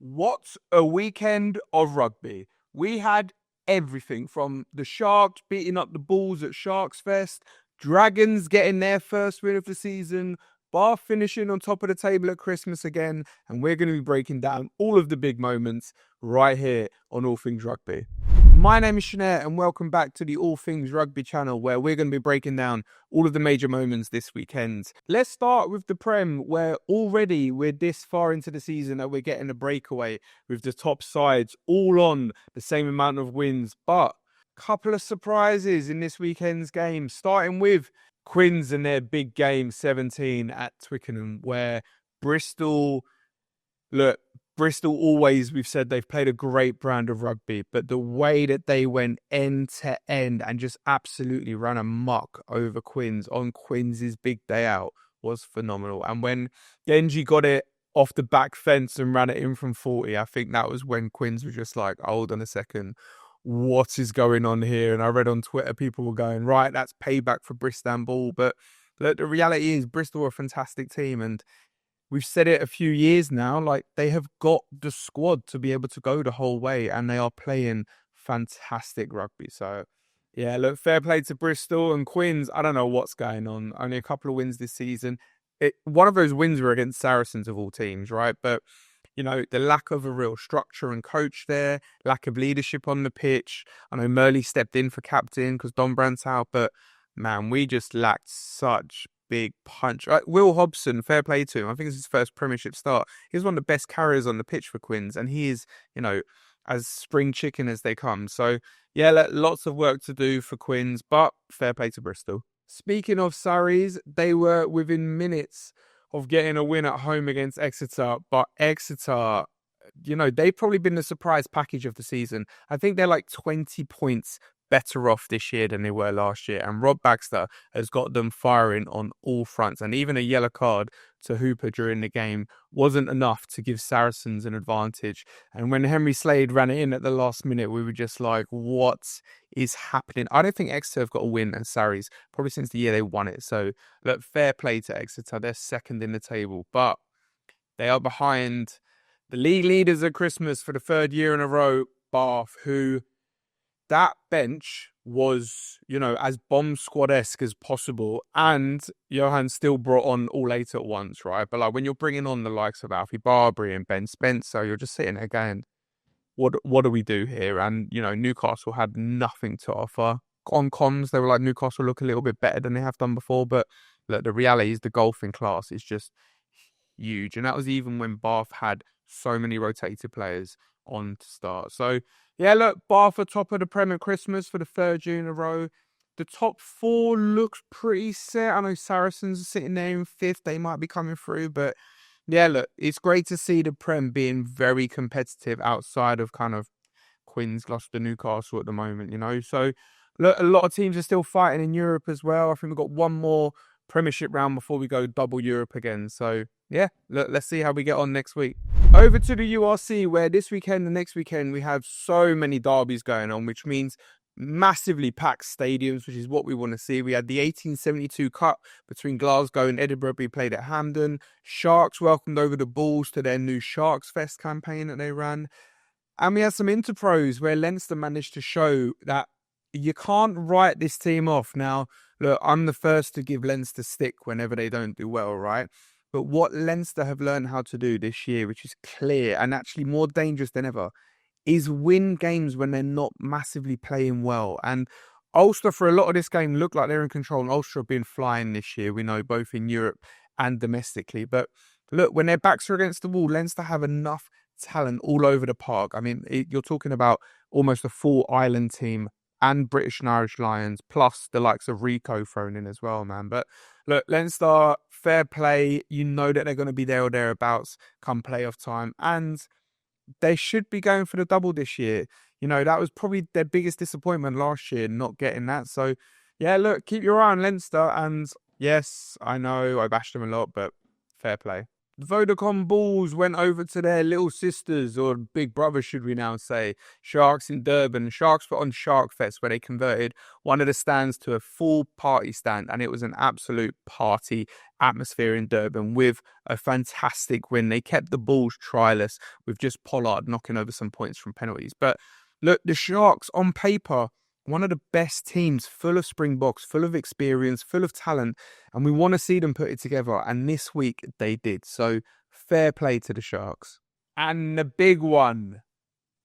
What a weekend of rugby. We had everything from the Sharks beating up the Bulls at Sharks Fest, Dragons getting their first win of the season, Bath finishing on top of the table at Christmas again, and we're going to be breaking down all of the big moments right here on All Things Rugby. My name is Shanair and welcome back to the All Things Rugby channel, where we're going to be breaking down all of the major moments this weekend. Let's start with the Prem, where already we're this far into the season that we're getting a breakaway with the top sides all on the same amount of wins. But a couple of surprises in this weekend's game, starting with Quins and their big game 17 at Twickenham, where Bristol always, we've said they've played a great brand of rugby, but the way that they went end to end and just absolutely ran amok over Quins on Quins' big day out was phenomenal. And when Genji got it off the back fence and ran it in from 40, I think that was when Quins was just like, hold on a second, what is going on here? And I read on Twitter, people were going, right, that's payback for Bristol. But look, the reality is Bristol are a fantastic team, and we've said it a few years now, like they have got the squad to be able to go the whole way, and they are playing fantastic rugby. So yeah, look, fair play to Bristol. And Quins, I don't know what's going on. Only a couple of wins this season. One of those wins were against Saracens of all teams, right? But you know, the lack of a real structure and coach there, lack of leadership on the pitch. I know Murley stepped in for captain because Don Brandt's out, but man, we just lacked such big punch. Will Hobson, fair play to him. I think it's his first Premiership start. He's one of the best carriers on the pitch for Quins, and he is, you know, as spring chicken as they come. So yeah, lots of work to do for Quins, but fair play to Bristol. Speaking of Surreys, they were within minutes of getting a win at home against Exeter, but Exeter, you know, they've probably been the surprise package of the season. I think they're like 20 points better off this year than they were last year, and Rob Baxter has got them firing on all fronts, and even a yellow card to Hooper during the game wasn't enough to give Saracens an advantage. And when Henry Slade ran it in at the last minute, we were just like, what is happening? I don't think Exeter have got a win at Sarries probably since the year they won it. So look, fair play to Exeter. They're second in the table, but they are behind the league leaders at Christmas for the third year in a row, Bath, who that bench was, you know, as bomb squad-esque as possible, and Johan still brought on all eight at once, right? But like when you're bringing on the likes of Alfie Barbary and Ben Spencer, you're just sitting there going, what do we do here? And, you know, Newcastle had nothing to offer. On comms, they were like, Newcastle look a little bit better than they have done before, but look, the reality is the golfing class is just huge. And that was even when Bath had so many rotated players on to start. So yeah, look, Bath are top of the Prem at Christmas for the third year in a row. The top four looks pretty set. I know Saracens are sitting there in fifth. They might be coming through. But yeah, look, it's great to see the Prem being very competitive outside of kind of Quins, Gloucester, Newcastle at the moment, you know. So look, a lot of teams are still fighting in Europe as well. I think we've got one more Premiership round before we go double Europe again. So yeah, look, let's see how we get on next week. Over to the URC, where this weekend and next weekend we have so many derbies going on, which means massively packed stadiums, which is what we want to see. We had the 1872 Cup between Glasgow and Edinburgh be played at Hampden. Sharks welcomed over the Bulls to their new Sharks Fest campaign that they ran. And we had some Interpros where Leinster managed to show that you can't write this team off. Now, look, I'm the first to give Leinster stick whenever they don't do well, right? But what Leinster have learned how to do this year, which is clear and actually more dangerous than ever, is win games when they're not massively playing well. And Ulster, for a lot of this game, looked like they're in control. And Ulster have been flying this year, we know, both in Europe and domestically. But look, when their backs are against the wall, Leinster have enough talent all over the park. I mean, you're talking about almost a full Ireland team and British and Irish Lions, plus the likes of Rico thrown in as well, man. But look, Leinster, fair play. You know that they're going to be there or thereabouts come playoff time. And they should be going for the double this year. You know, that was probably their biggest disappointment last year, not getting that. So, yeah, look, keep your eye on Leinster. And yes, I know I bashed them a lot, but fair play. The Vodacom Bulls went over to their little sisters, or big brothers, should we now say, Sharks in Durban. Sharks put on Shark Fest, where they converted one of the stands to a full party stand, and it was an absolute party atmosphere in Durban with a fantastic win. They kept the Bulls tryless with just Pollard knocking over some points from penalties. But look, the Sharks on paper, one of the best teams, full of Springboks, full of experience, full of talent, and we want to see them put it together. And this week they did. So fair play to the Sharks. And the big one,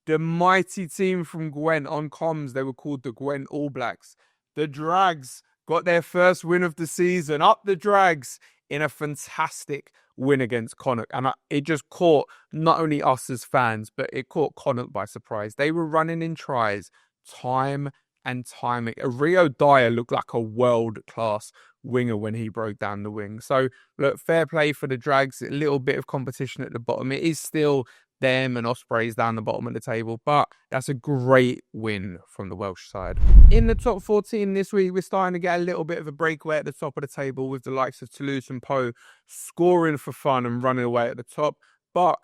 the mighty team from Gwent on comms, they were called the Gwent All Blacks. The Drags got their first win of the season. Up the Drags in a fantastic win against Connacht. And it just caught not only us as fans, but it caught Connacht by surprise. They were running in tries time and time. Rio Dyer looked like a world-class winger when he broke down the wing. So, look, fair play for the Drags. A little bit of competition at the bottom. It is still them and Ospreys down the bottom of the table, but that's a great win from the Welsh side. In the top 14 this week, we're starting to get a little bit of a breakaway at the top of the table with the likes of Toulouse and Pau scoring for fun and running away at the top. But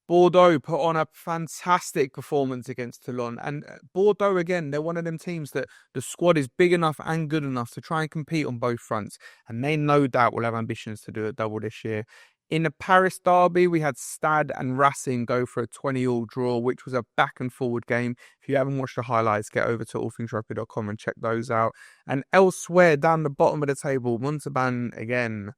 Bordeaux put on a fantastic performance against Toulon. And Bordeaux, again, they're one of them teams that the squad is big enough and good enough to try and compete on both fronts. And they no doubt will have ambitions to do a double this year. In the Paris derby, we had Stade and Racing go for a 20-all draw, which was a back and forward game. If you haven't watched the highlights, get over to allthingsrugby.com and check those out. And elsewhere, down the bottom of the table, Montauban, again,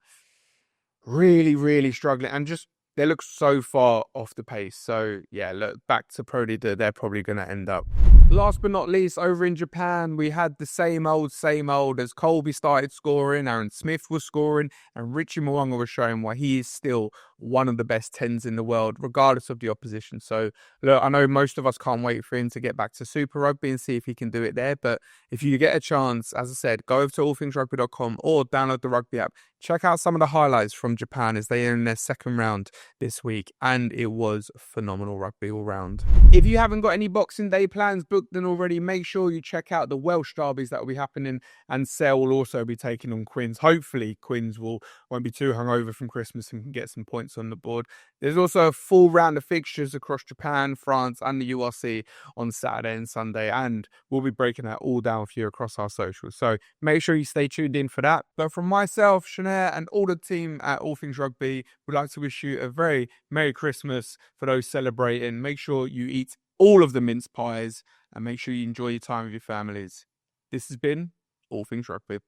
really struggling. And just they look so far off the pace. So, yeah, look, back to Pro League, they're probably going to end up. Last but not least, over in Japan, we had the same old as Colby started scoring, Aaron Smith was scoring, and Richie Mwanga was showing why he is still one of the best 10s in the world, regardless of the opposition. So, look, I know most of us can't wait for him to get back to Super Rugby and see if he can do it there. But if you get a chance, as I said, go over to allthingsrugby.com or download the Rugby app. Check out some of the highlights from Japan as they are in their second round this week, and it was phenomenal rugby all round. If you haven't got any Boxing Day plans booked in already, make sure you check out the Welsh derbies that will be happening, and Sale will also be taking on Quins. Hopefully, Quins won't be too hungover from Christmas and can get some points on the board. There's also a full round of fixtures across Japan, France, and the URC on Saturday and Sunday, and we'll be breaking that all down for you across our socials. So make sure you stay tuned in for that. But from myself, Shanair, and all the team at All Things Rugby, we'd like to wish you a very Merry Christmas for those celebrating. Make sure you eat all of the mince pies and make sure you enjoy your time with your families. This has been All Things Rugby.